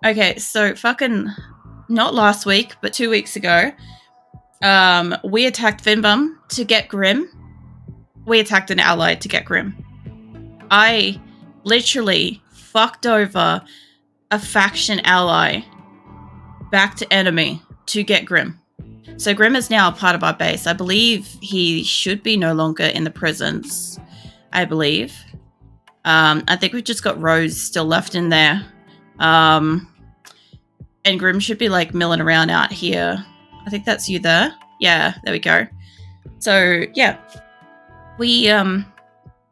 Okay, so fucking not last week, but 2 weeks ago, we attacked Finbum to get Grim. We attacked an ally to get Grim. I literally fucked over a faction ally back to enemy to get Grim. So Grim is now a part of our base. I believe he should be no longer in the prisons. I believe. I think we've just got Rose still left in there. And Grim should be like milling around out here. I think that's you there. Yeah, there we go. So yeah, we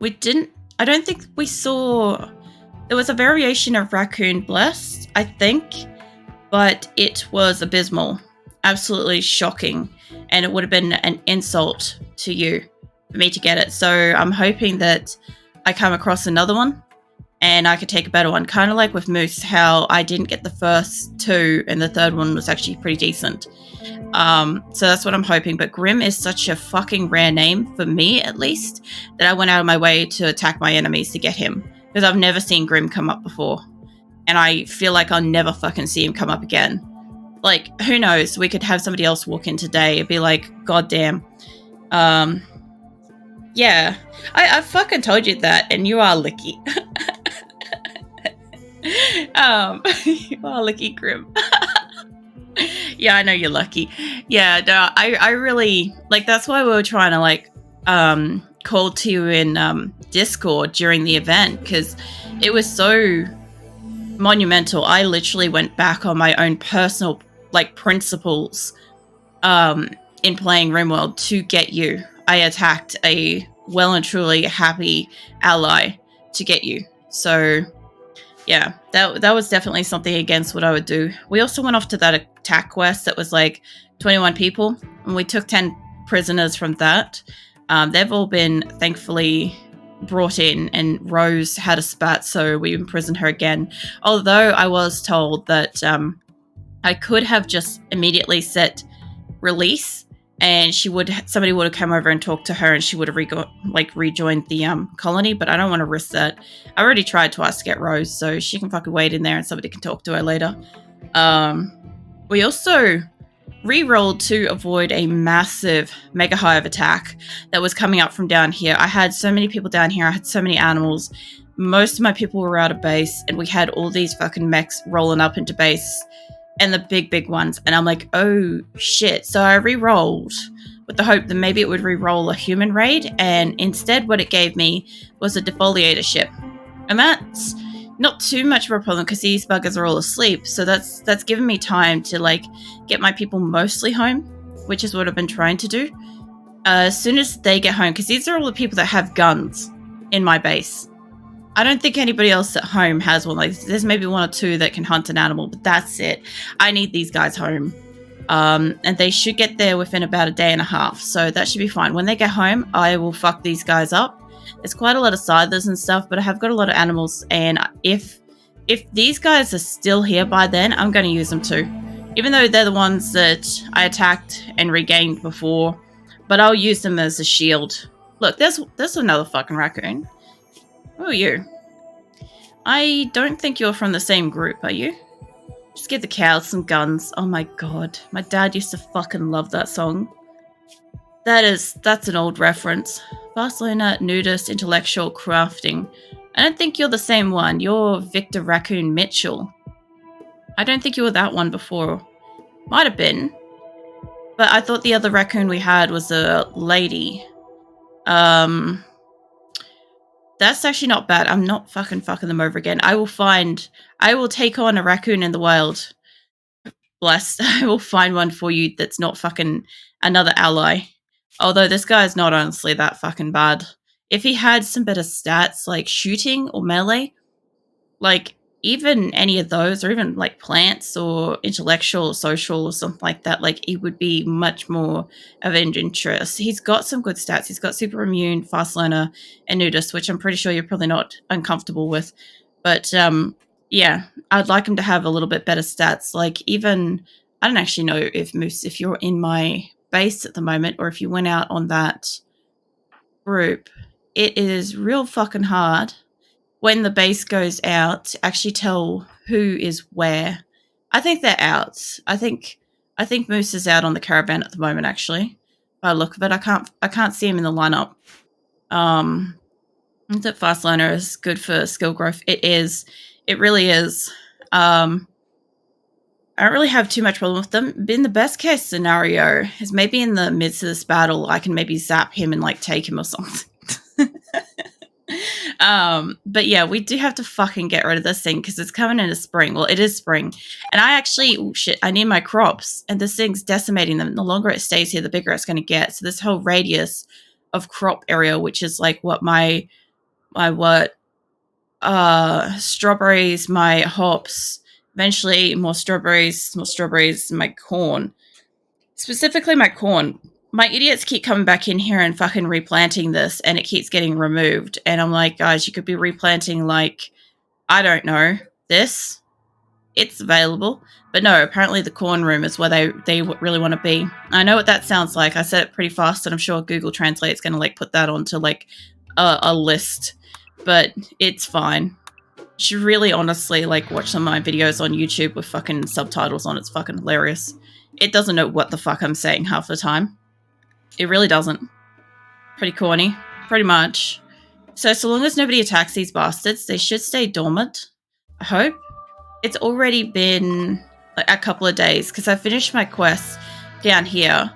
didn't. I don't think we saw. There was a variation of Raccoon Blessed, I think, but it was abysmal, absolutely shocking, and it would have been an insult to you for me to get it. So I'm hoping that I come across another one and I could take a better one, kind of like with Moose, how I didn't get the first two and the third one was actually pretty decent. So that's what I'm hoping. But Grim is such a fucking rare name, for me at least, that I went out of my way to attack my enemies to get him, because I've never seen Grim come up before, and I feel like I'll never fucking see him come up again. Like, who knows? We could have somebody else walk in today and be like, God damn. Yeah, I fucking told you that, and you are lucky. You are lucky, Grim. Yeah, I know you're lucky. Yeah, no, I really, like, that's why we were trying to, like, call to you in Discord during the event, because it was so monumental. I literally went back on my own personal, like, principles in playing RimWorld to get you. I attacked a well and truly happy ally to get you. So yeah, that was definitely something against what I would do. We also went off to that attack quest that was like 21 people, and we took 10 prisoners from that. They've all been thankfully brought in, and Rose had a spat, so we imprisoned her again. Although I was told that I could have just immediately set release, and somebody would have come over and talked to her, and she would have rejoined the colony. But I don't want to risk that. I already tried twice to get Rose, so she can fucking wait in there, and somebody can talk to her later. We also re-rolled to avoid a massive mega hive attack that was coming up from down here. I had so many people down here. I had so many animals. Most of my people were out of base, and we had all these fucking mechs rolling up into base, and the big ones. And I'm like, oh shit. So I re-rolled with the hope that maybe it would re-roll a human raid, and instead what it gave me was a defoliator ship. And that's not too much of a problem because these buggers are all asleep. So that's given me time to like get my people mostly home, which is what I've been trying to do. As soon as they get home, because these are all the people that have guns in my base. I don't think anybody else at home has one. Like, there's maybe one or two that can hunt an animal, but that's it. I need these guys home. And they should get there within about a day and a half. So that should be fine. When they get home, I will fuck these guys up. There's quite a lot of scythers and stuff, but I have got a lot of animals. And if these guys are still here by then, I'm going to use them too. Even though they're the ones that I attacked and regained before. But I'll use them as a shield. Look, there's another fucking raccoon. Who are you? I don't think you're from the same group, are you? Just give the cows some guns. Oh my god. My dad used to fucking love that song. That's an old reference. Barcelona, nudist, intellectual, crafting. I don't think you're the same one. You're Victor Raccoon Mitchell. I don't think you were that one before. Might have been. But I thought the other raccoon we had was a lady. That's actually not bad. I'm not fucking them over again. I will take on a raccoon in the wild. Blessed. I will find one for you that's not fucking another ally. Although this guy is not honestly that fucking bad. If he had some better stats like shooting or melee, like even any of those, or even like plants or intellectual or social or something like that, like he would be much more of an interest. He's got some good stats. He's got super immune, fast learner, and nudist, which I'm pretty sure you're probably not uncomfortable with. But yeah, I'd like him to have a little bit better stats. Like even, I don't actually know if Moose, if you're in my base at the moment, or if you went out on that group, it is real fucking hard when the base goes out, actually tell who is where. I think they're out. I think Moose is out on the caravan at the moment. Actually, by the look of it, I can't see him in the lineup. That fast learner is good for skill growth. It is. It really is. I don't really have too much problem with them. In the best case scenario is maybe in the midst of this battle, I can maybe zap him and like take him or something. But yeah, we do have to fucking get rid of this thing because it's coming into spring. Well, it is spring. And I actually, I need my crops and this thing's decimating them. The longer it stays here, the bigger it's going to get. So this whole radius of crop area, which is like what my strawberries, my hops, eventually more strawberries, my corn. Specifically my corn. My idiots keep coming back in here and fucking replanting this, and it keeps getting removed. And I'm like, guys, you could be replanting, like, I don't know, this. It's available. But no, apparently the corn room is where they really want to be. I know what that sounds like. I said it pretty fast, and I'm sure Google Translate's going to, like, put that onto, like, a list. But it's fine. You should really honestly, like, watch some of my videos on YouTube with fucking subtitles on. It's fucking hilarious. It doesn't know what the fuck I'm saying half the time. It really doesn't. Pretty corny. Pretty much. So long as nobody attacks these bastards, they should stay dormant. I hope. It's already been like a couple of days because I finished my quest down here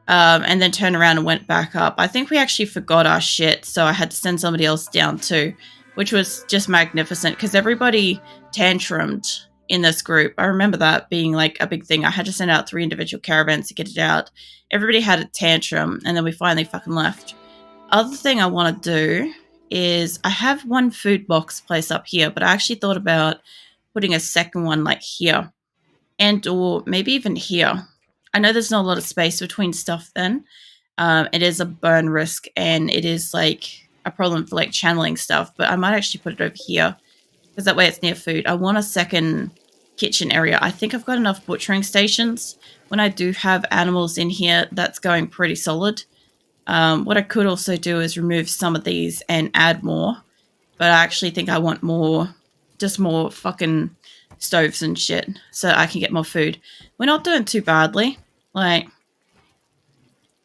and then turned around and went back up. I think we actually forgot our shit, so I had to send somebody else down too, which was just magnificent because everybody tantrumed in this group. I remember that being like a big thing. I had to send out 3 individual caravans to get it out. Everybody had a tantrum, and then we finally fucking left. Other thing I want to do is I have one food box place up here, but I actually thought about putting a second one like here and or maybe even here. I know there's not a lot of space between stuff then. It is a burn risk, and it is like a problem for like channeling stuff, but I might actually put it over here because that way it's near food. I want a second kitchen area. I think I've got enough butchering stations. When I do have animals in here, that's going pretty solid. What I could also do is remove some of these and add more, but I actually think I want more, just more fucking stoves and shit so I can get more food. We're not doing too badly. Like,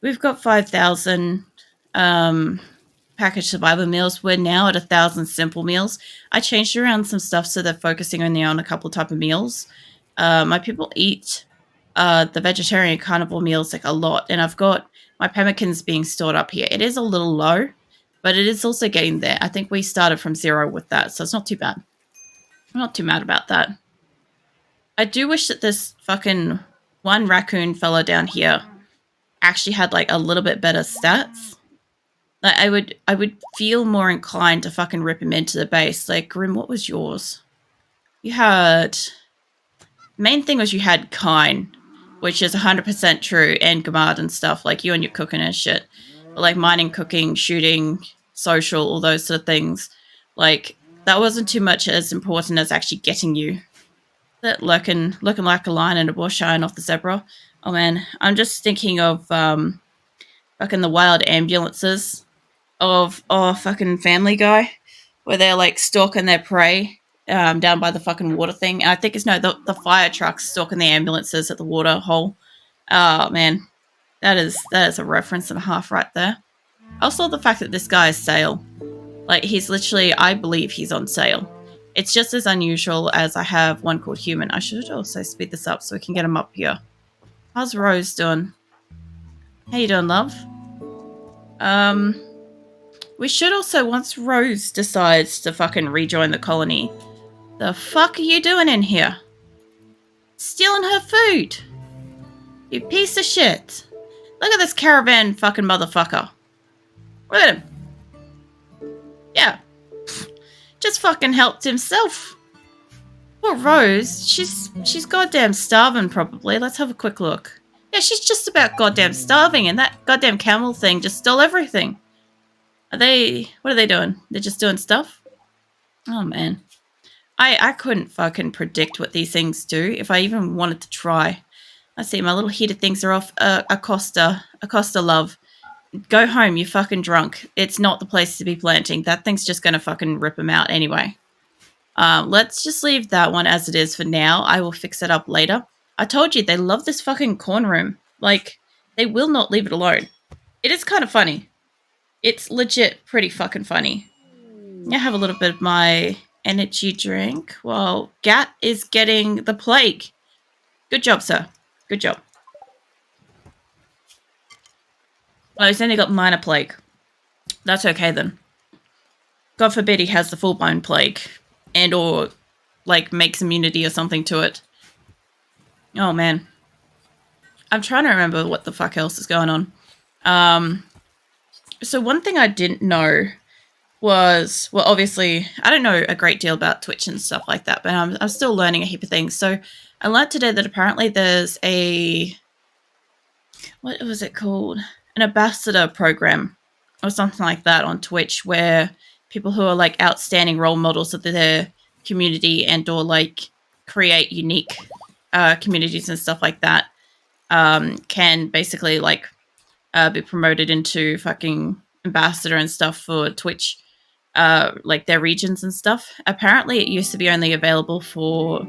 we've got 5,000 packaged survival meals. We're now at 1,000 simple meals. I changed around some stuff so they're focusing only on a couple type of meals. My people eat the vegetarian carnivore meals like a lot, and I've got my pemmikins being stored up here. It is a little low, but it is also getting there. I think we started from 0 with that, so it's not too bad. I'm not too mad about that. I do wish that this fucking one raccoon fella down here actually had like a little bit better stats. Like I would feel more inclined to fucking rip him into the base. Like, Grim, what was yours? You had... Main thing was you had Kine, which is 100% true, and Gamad and stuff. Like, you and your cooking and shit. But like mining, cooking, shooting, social, all those sort of things. Like, that wasn't too much as important as actually getting you. That looking like a lion in a bush eyeing off the zebra. Oh man, I'm just thinking of fucking the wild ambulances of fucking Family Guy, where they're like stalking their prey down by the fucking water thing. And I think it's the fire trucks stalking the ambulances at the water hole. Oh man, that is a reference and a half right there. Also, the fact that this guy is sale, like he's literally, I believe he's on sale. It's just as unusual as I have one called Human. I should also speed this up so we can get him up here. How's Rose doing? How you doing, love? We should also, once Rose decides to fucking rejoin the colony, the fuck are you doing in here? Stealing her food. You piece of shit. Look at this caravan fucking motherfucker. Look at him. Yeah. Just fucking helped himself. Poor Rose. She's goddamn starving probably. Let's have a quick look. Yeah, she's just about goddamn starving, and that goddamn camel thing just stole everything. What are they doing? They're just doing stuff? Oh man. I couldn't fucking predict what these things do if I even wanted to try. I see my little heated things are off. Acosta love. go home, you fucking drunk. It's not the place to be planting. That thing's just gonna fucking rip them out anyway. Let's just leave that one as it is for now. I will fix it up later. I told you, they love this fucking corn room. Like, they will not leave it alone. It is kind of funny. It's legit pretty fucking funny. I have a little bit of my energy drink while Gat is getting the plague. Good job, sir. Good job. Oh, he's only got minor plague. That's okay then. God forbid he has the full-blown plague. And or, like, makes immunity or something to it. Oh, man. I'm trying to remember what the fuck else is going on. So one thing I didn't know was, well, obviously, I don't know a great deal about Twitch and stuff like that, but I'm still learning a heap of things. So I learned today that apparently there's a, what was it called? An ambassador program or something like that on Twitch where people who are like outstanding role models of their community and or like create unique communities and stuff like that can basically like be promoted into fucking ambassador and stuff for Twitch, like their regions and stuff. Apparently it used to be only available for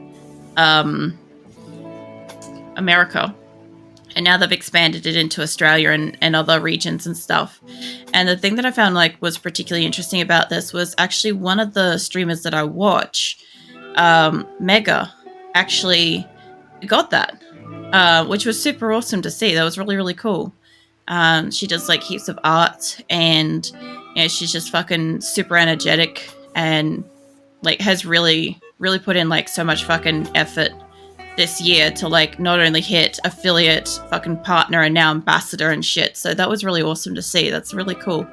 America, and now they've expanded it into Australia and other regions and stuff. And the thing that I found like was particularly interesting about this was actually one of the streamers that I watch, Mega, actually got that, which was super awesome to see. That was really, really cool. She does like heaps of art, and you know, she's just fucking super energetic and like has really, really put in like so much fucking effort this year to like not only hit affiliate, fucking partner, and now ambassador and shit. So that was really awesome to see. That's really cool.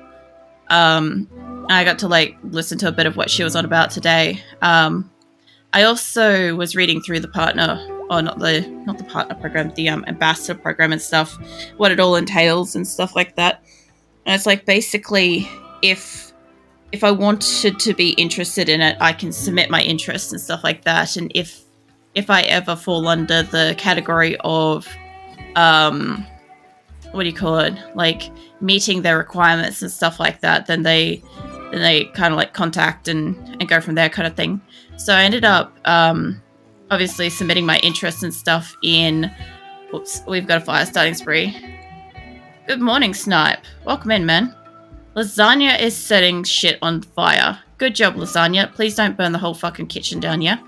I got to like listen to a bit of what she was on about today. I also was reading through the partner, or not the partner program, the ambassador program and stuff, what it all entails and stuff like that. And it's like basically if I wanted to be interested in it, I can submit my interest and stuff like that. And if I ever fall under the category of, what do you call it? Like meeting their requirements and stuff like that, then they kind of like contact and go from there kind of thing. So I ended up, obviously submitting my interest and stuff in, whoops, we've got a fire starting spree. Good morning, Snipe. Welcome in, man. Lasagna is setting shit on fire. Good job, Lasagna. Please don't burn the whole fucking kitchen down, yeah?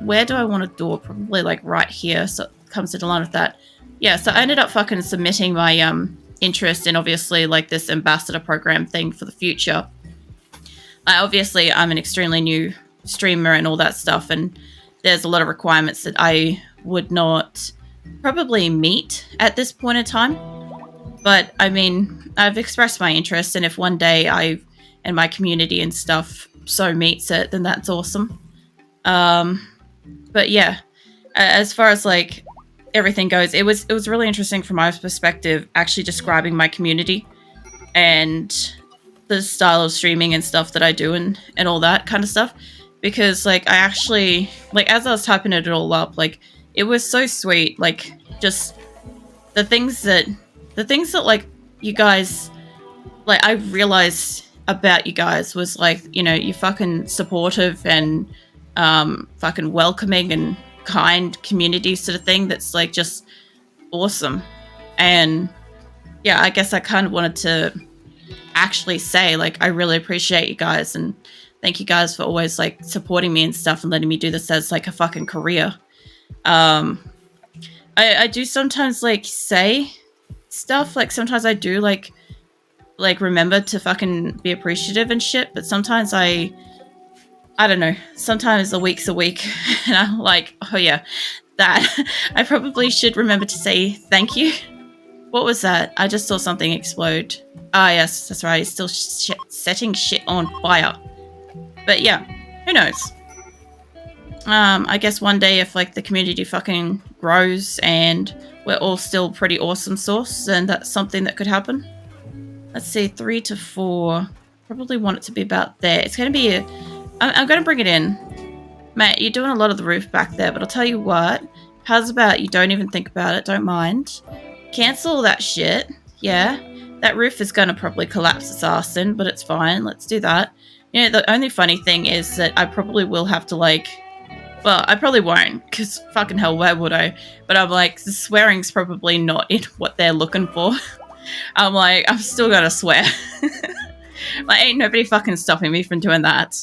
Where do I want a door? Probably like right here, so it comes into line with that. Yeah, so I ended up fucking submitting my interest in obviously like this ambassador program thing for the future. Obviously, I'm an extremely new streamer and all that stuff, and there's a lot of requirements that I would not probably meet at this point in time. But I mean, I've expressed my interest, and if one day I and my community and stuff so meets it, then that's awesome. But yeah, as far as like everything goes, it was really interesting from my perspective, actually describing my community and the style of streaming and stuff that I do and all that kind of stuff. Because like I actually, like as I was typing it all up, like it was so sweet, like just the things that like you guys, like I realized about you guys was like, you know, you're fucking supportive and fucking welcoming and kind community sort of thing that's like just awesome. And yeah, I guess I kind of wanted to actually say like I really appreciate you guys and thank you guys for always like supporting me and stuff and letting me do this as like a fucking career. I do sometimes like say stuff, like sometimes I do like remember to fucking be appreciative and shit, but sometimes I don't know, sometimes a week's a week and I'm like, oh yeah, that I probably should remember to say thank you. What was that? I just saw something explode. Ah yes, that's right, it's still setting shit on fire. But yeah, who knows? I guess one day if like the community fucking grows and we're all still pretty awesome source, then that's something that could happen. Let's see, 3 to 4. Probably want it to be about there. It's going to be I'm going to bring it in. Mate, you're doing a lot of the roof back there, but I'll tell you what. How's about you don't even think about it, don't mind. Cancel that shit, yeah? That roof is going to probably collapse its arse in, but it's fine. Let's do that. You know, the only funny thing is that I probably will have to, like... Well, I probably won't, because fucking hell, where would I? But I'm like, the swearing's probably not in what they're looking for. I'm like, I'm still gonna swear. Like, ain't nobody fucking stopping me from doing that.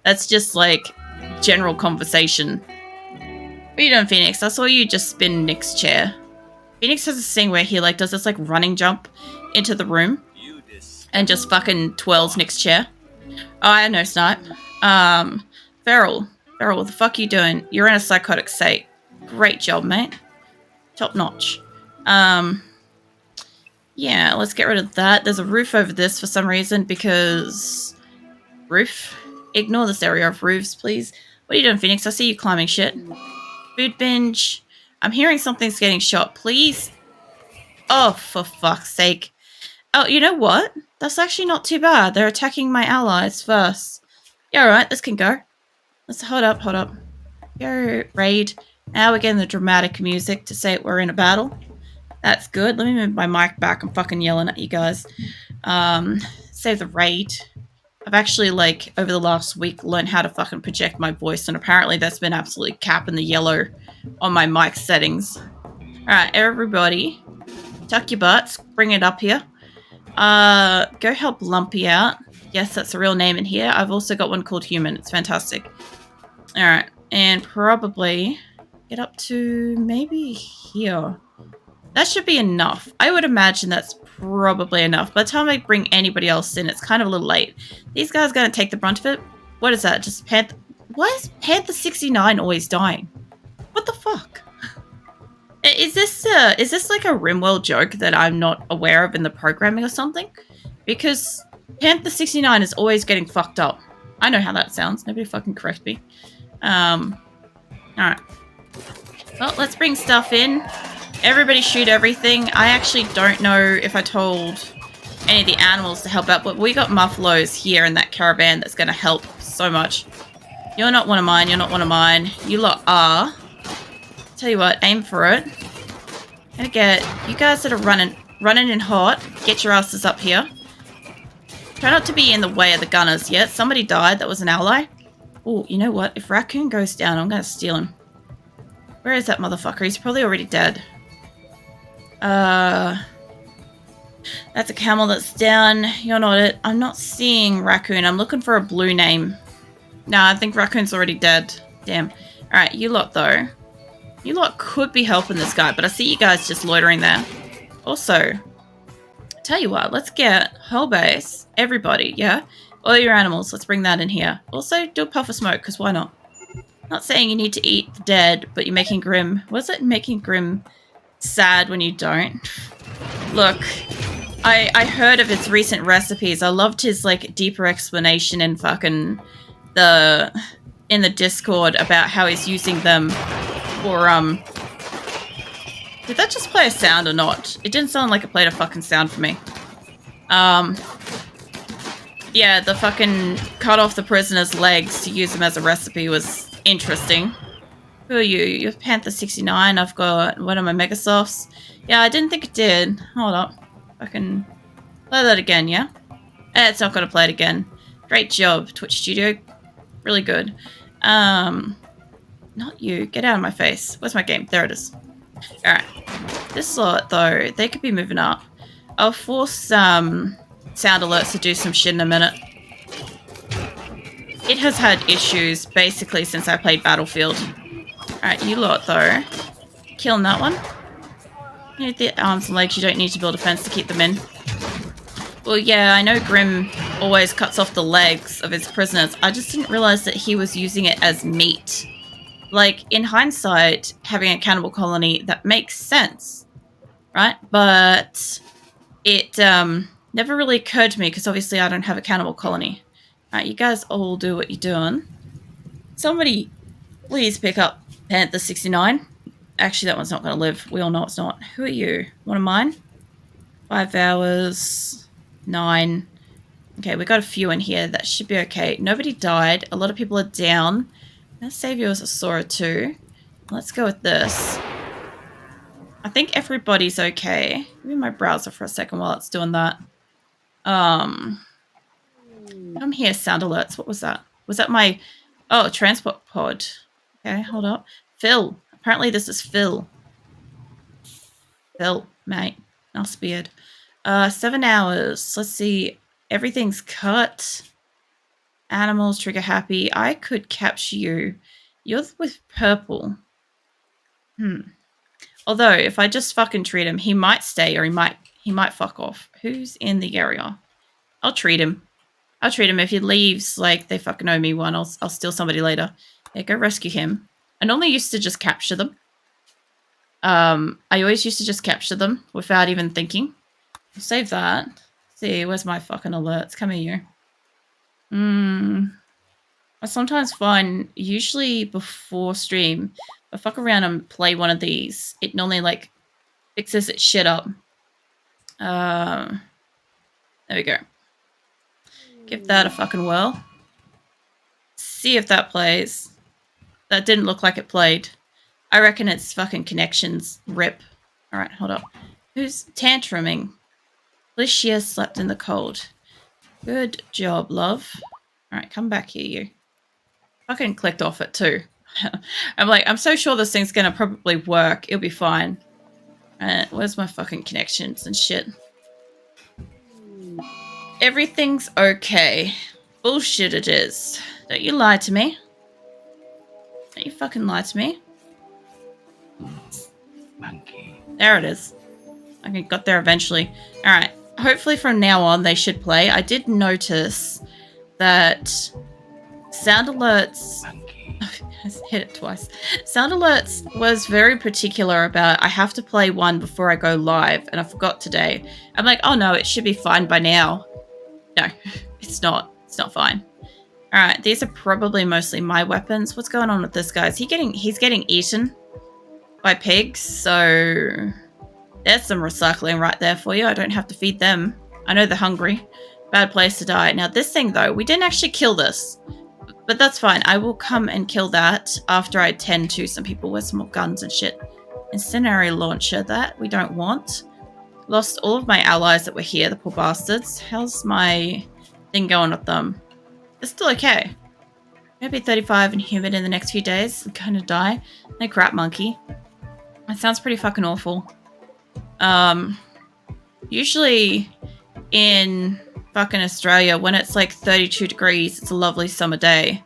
That's just, like, general conversation. What are you doing, Phoenix? I saw you just spin Nick's chair. Phoenix has this thing where he, like, does this, like, running jump into the room and just fucking twirls Nick's chair. Oh, I know, Snipe. Feral, what the fuck are you doing? You're in a psychotic state. Great job, mate. Top notch. Yeah, let's get rid of that. There's a roof over this for some reason because... Roof? Ignore this area of roofs, please. What are you doing, Phoenix? I see you climbing shit. Food binge. I'm hearing something's getting shot. Please? Oh, for fuck's sake. Oh, you know what? That's actually not too bad. They're attacking my allies first. Yeah, alright, this can go. Let's hold up. Go, raid. Now we're getting the dramatic music to say we're in a battle. That's good. Let me move my mic back. I'm fucking yelling at you guys. Save the raid. I've actually, like, over the last week learned how to fucking project my voice, and apparently that's been absolutely capping the yellow on my mic settings. Alright, everybody. Tuck your butts. Bring it up here. Go help Lumpy out. Yes, that's a real name in here. I've also got one called Human. It's fantastic. Alright, and probably get up to maybe here. That should be enough. I would imagine that's probably enough. By the time I bring anybody else in, it's kind of a little late. These guys are going to take the brunt of it. What is that? Just Panther... Why is Panther 69 always dying? What the fuck? Is this like a RimWorld joke that I'm not aware of in the programming or something? Because Panther 69 is always getting fucked up. I know how that sounds. Nobody fucking correct me. Alright. Well, let's bring stuff in. Everybody shoot everything. I actually don't know if I told any of the animals to help out, but we got muffaloes here in that caravan that's going to help so much. You're not one of mine. You're not one of mine. You lot are. Tell you what, aim for it. Gonna get you guys that are running in hot. Get your asses up here. Try not to be in the way of the gunners yet. Somebody died. That was an ally. Oh, you know what? If Raccoon goes down, I'm going to steal him. Where is that motherfucker? He's probably already dead. That's a camel that's down. You're not it. I'm not seeing Raccoon. I'm looking for a blue name. No, I think Raccoon's already dead. Damn. Alright, you lot though. You lot could be helping this guy, but I see you guys just loitering there. Also, tell you what, let's get whole base, everybody, yeah? All your animals, let's bring that in here. Also, do a puff of smoke, because why not? Not saying you need to eat the dead, but you're making Grim... Was it making Grim sad when you don't? Look, I heard of his recent recipes. I loved his, like, deeper explanation in fucking in the Discord about how he's using them for, Did that just play a sound or not? It didn't sound like it played a fucking sound for me. Yeah, the fucking cut off the prisoner's legs to use them as a recipe was interesting. Who are you? You're Panther 69. I've got one of my Megasofts. Yeah, I didn't think it did. Hold up. Fucking play that again, yeah? It's not gonna play it again. Great job, Twitch Studio. Really good. Not you. Get out of my face. Where's my game? There it is. Alright. This lot, though, they could be moving up. I'll force sound alerts to do some shit in a minute. It has had issues, basically, since I played Battlefield. Alright, you lot, though. Killing that one. You need the arms and legs. You don't need to build a fence to keep them in. Well, yeah, I know Grim always cuts off the legs of his prisoners. I just didn't realize that he was using it as meat. Like, in hindsight, having a cannibal colony, that makes sense, right? But it never really occurred to me, because obviously I don't have a cannibal colony. Alright, you guys all do what you're doing. Somebody, please pick up Panther 69. Actually, that one's not going to live. We all know it's not. Who are you? One of mine? 5 hours. 9. Okay, we got a few in here. That should be okay. Nobody died. A lot of people are down. Let's save you as Asora too. Let's go with this. I think everybody's okay. Give me my browser for a second while it's doing that. Come here, sound alerts. What was that? Was that my... Oh, transport pod. Okay, hold up. Phil. Apparently this is Phil. Phil, mate. Nice beard. 7 hours. Let's see. Everything's cut. Animals, trigger happy. I could capture you. You're with purple. Although, if I just fucking treat him, he might stay or he might fuck off. Who's in the area? I'll treat him. I'll treat him. If he leaves, like, they fucking owe me one, I'll steal somebody later. Yeah, go rescue him. I normally used to just capture them. I always used to just capture them without even thinking. I'll save that. See, where's my fucking alerts? Come here, you. I sometimes find, usually before stream, if I fuck around and play one of these, it normally, like, fixes its shit up. There we go. Give that a fucking whirl. See if that plays. That didn't look like it played. I reckon it's fucking connections. Rip. Alright, hold up. Who's tantruming? Felicia slept in the cold. Good job, love. Alright, come back here, you. Fucking clicked off it too. I'm like, I'm so sure this thing's gonna probably work. It'll be fine. Where's my fucking connections and shit? Everything's okay. Bullshit it is. Don't you lie to me. Don't you fucking lie to me. Monkey. There it is. I got there eventually. Alright. Hopefully from now on they should play. I did notice that sound alerts... I hit it twice. Sound alerts was very particular about I have to play one before I go live, and I forgot today. I'm like, oh no, it should be fine by now. No, it's not. It's not fine. Alright, these are probably mostly my weapons. What's going on with this guy? He's getting eaten by pigs, so there's some recycling right there for you. I don't have to feed them. I know they're hungry. Bad place to die. Now this thing though, we didn't actually kill this. But that's fine. I will come and kill that after I tend to some people with some more guns and shit. Incendiary launcher, that we don't want. Lost all of my allies that were here, the poor bastards. How's my thing going with them? It's still okay. Maybe 35 and humid in the next few days. I'm gonna die. No crap, monkey. That sounds pretty fucking awful. Usually in fucking Australia, when it's like 32 degrees, it's a lovely summer day.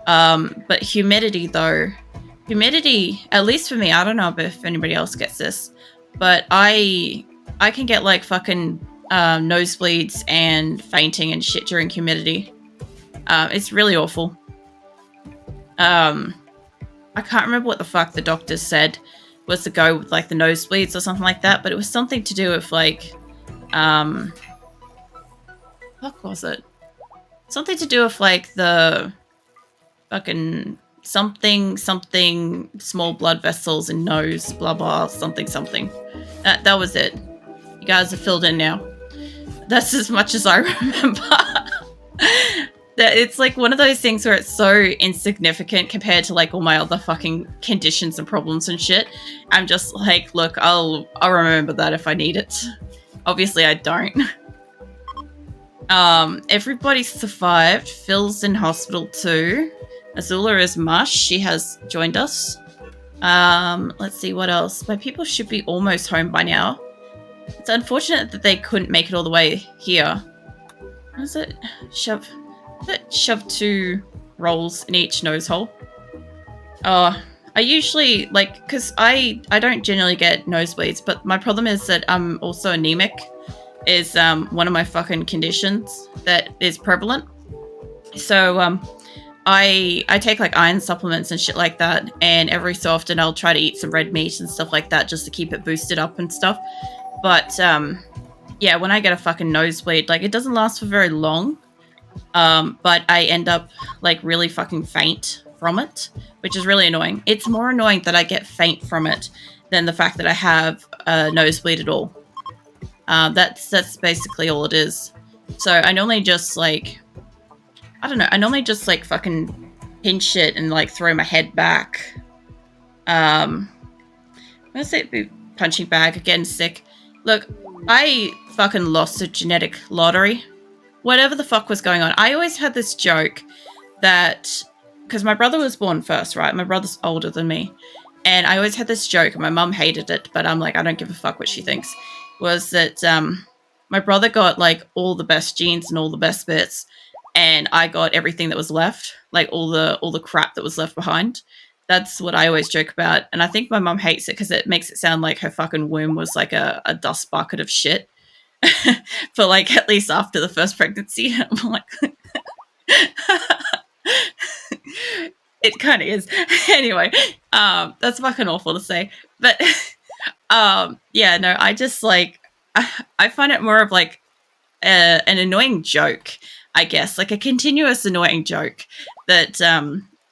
But humidity though, at least for me, I don't know if anybody else gets this, but I can get like fucking nosebleeds and fainting and shit during humidity. It's really awful. I can't remember what the fuck the doctor said was to go with like the nosebleeds or something like that, but it was something to do with like fuck was it? Something to do with like the fucking something small blood vessels in nose, blah blah, something. That was it. You guys are filled in now. That's as much as I remember. That it's like one of those things where it's so insignificant compared to like all my other fucking conditions and problems and shit. I'm just like, look, I'll remember that if I need it. Obviously I don't. Everybody survived. Phil's in hospital too. Azula is mush. She has joined us. Let's see what else. My people should be almost home by now. It's unfortunate that they couldn't make it all the way here. Was it? Shove 2 rolls in each nose hole. I usually, like, because I don't generally get nosebleeds, but my problem is that I'm also anemic. Is one of my fucking conditions that is prevalent. So I take like iron supplements and shit like that, and every so often I'll try to eat some red meat and stuff like that just to keep it boosted up and stuff. But yeah, when I get a fucking nosebleed, like it doesn't last for very long, but I end up like really fucking faint from it, which is really annoying. It's more annoying that I get faint from it than the fact that I have a nosebleed at all. That's basically all it is. So I normally just like, I don't know, I normally just like fucking pinch it and like throw my head back. Where's it? Punching bag, again sick. Look, I fucking lost a genetic lottery. Whatever the fuck was going on. I always had this joke that, because my brother was born first, right? My brother's older than me. And I always had this joke, and my mum hated it, but I'm like, I don't give a fuck what she thinks, was that my brother got like all the best genes and all the best bits, and I got everything that was left, like all the crap that was left behind. That's what I always joke about. And I think my mum hates it because it makes it sound like her fucking womb was like a dust bucket of shit. For like at least after the first pregnancy. I'm like it kind of is. Anyway, that's fucking awful to say. But yeah, no, I just like I find it more of like an annoying joke, I guess, like a continuous annoying joke that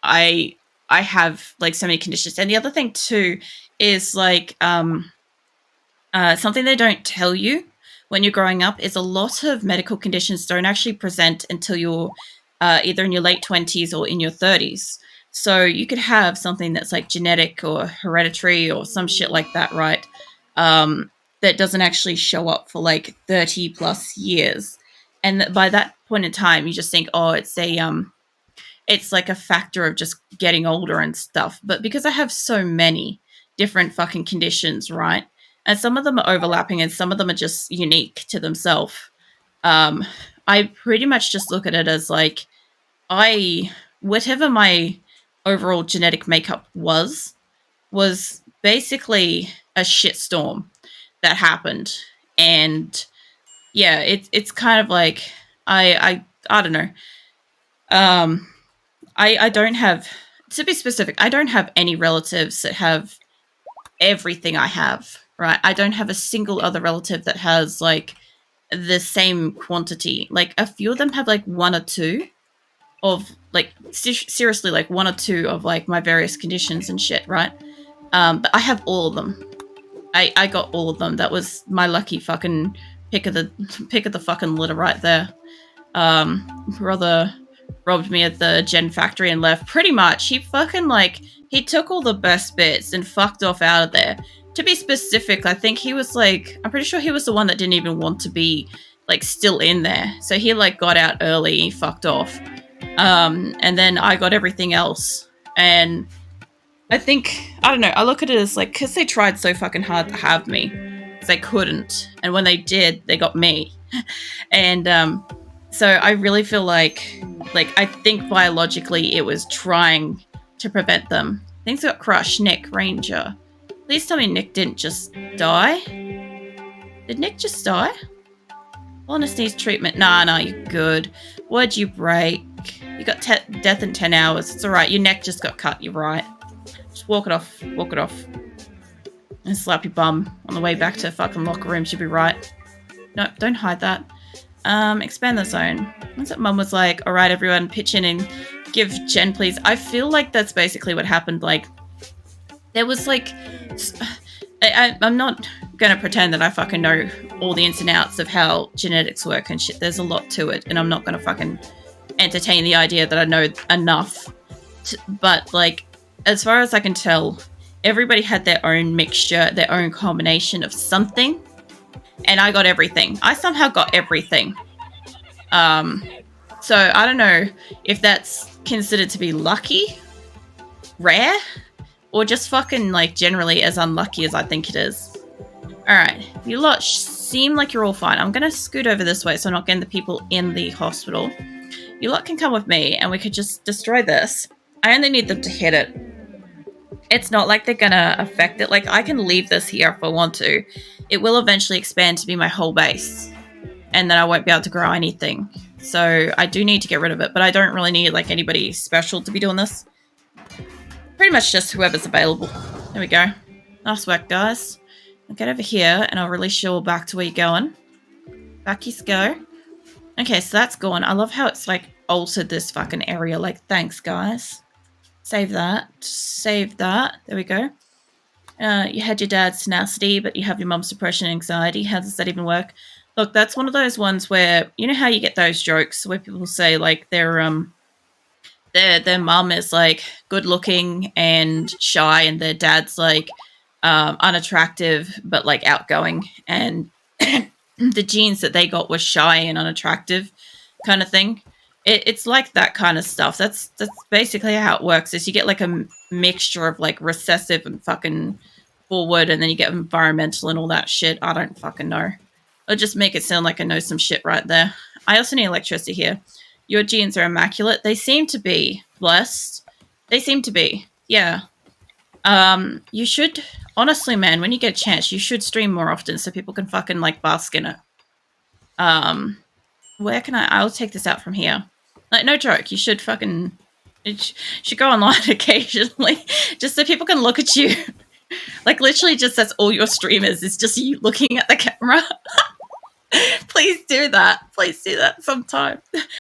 I have like so many conditions. And the other thing too is like something they don't tell you when you're growing up is a lot of medical conditions don't actually present until you're either in your late 20s or in your 30s. So you could have something that's like genetic or hereditary or some shit like that, right? That doesn't actually show up for like 30 plus years. And by that point in time, you just think, oh, it's like a factor of just getting older and stuff. But because I have so many different fucking conditions, right? And some of them are overlapping and some of them are just unique to themselves. I pretty much just look at it as like, whatever my overall genetic makeup was basically a shitstorm that happened. And yeah, it's kind of like, I don't know. I don't have, to be specific, I don't have any relatives that have everything I have, right? I don't have a single other relative that has like the same quantity. Like a few of them have like one or two of like seriously like one or two of like my various conditions and shit, right? But I have all of them. I got all of them. That was my lucky fucking pick of the fucking litter right there. Brother robbed me at the gen factory and left. Pretty much, he fucking like he took all the best bits and fucked off out of there. To be specific, I think he was like, I'm pretty sure he was the one that didn't even want to be like still in there. So he like got out early, he fucked off. And then I got everything else. And I think, I don't know, I look at it as like, because they tried so fucking hard to have me, because they couldn't. And when they did, they got me. And so I really feel like I think biologically it was trying to prevent them. Things got crushed. Nick, Ranger. Please tell me Nick didn't just die. Did Nick just die? Honest needs treatment. Nah, you're good. What'd you break? You got death in 10 hours. It's alright. Your neck just got cut. You're right. Just walk it off. Walk it off. And slap your bum on the way back to fucking locker room. Should be right. No, don't hide that. Expand the zone. Once that mum was like, alright, everyone, pitch in and give Jen, please. I feel like that's basically what happened. Like, there was like... I'm not going to pretend that I fucking know all the ins and outs of how genetics work and shit. There's a lot to it, and I'm not going to fucking entertain the idea that I know enough. But, like, as far as I can tell, everybody had their own mixture, their own combination of something, and I got everything. I somehow got everything. So I don't know if that's considered to be lucky, rare, or just fucking, like, generally as unlucky as I think it is. Alright, you lot seem like you're all fine. I'm going to scoot over this way so I'm not getting the people in the hospital. You lot can come with me and we could just destroy this. I only need them to hit it. It's not like they're going to affect it. Like, I can leave this here if I want to. It will eventually expand to be my whole base. And then I won't be able to grow anything. So I do need to get rid of it, but I don't really need, like, anybody special to be doing this. Pretty much just whoever's available. There we go. Nice work, guys. I'll get over here and I'll release you all back to where you're going. Back you go. Okay, so that's gone. I love how it's like altered this fucking area. Like, thanks, guys. Save that. Save that. There we go. You had your dad's tenacity, but you have your mum's depression and anxiety. How does that even work? Look, that's one of those ones where, you know how you get those jokes where people say, like, their mum is like good looking and shy and their dad's like unattractive but like outgoing, and the genes that they got were shy and unattractive kind of thing. It's like that kind of stuff. That's basically how it works. Is you get like a mixture of like recessive and fucking forward, and then you get environmental and all that shit. I don't fucking know. I'll just make it sound like I know some shit right there. I also need electricity here. Your genes are immaculate. They seem to be blessed. They seem to be. Yeah. You should, honestly, man, when you get a chance, you should stream more often so people can fucking like bask in it. Where can I'll take this out from here. Like, no joke, you should fucking, should go online occasionally just so people can look at you. Like, literally just that's all your streamers is just you looking at the camera. Please do that. Please do that sometime.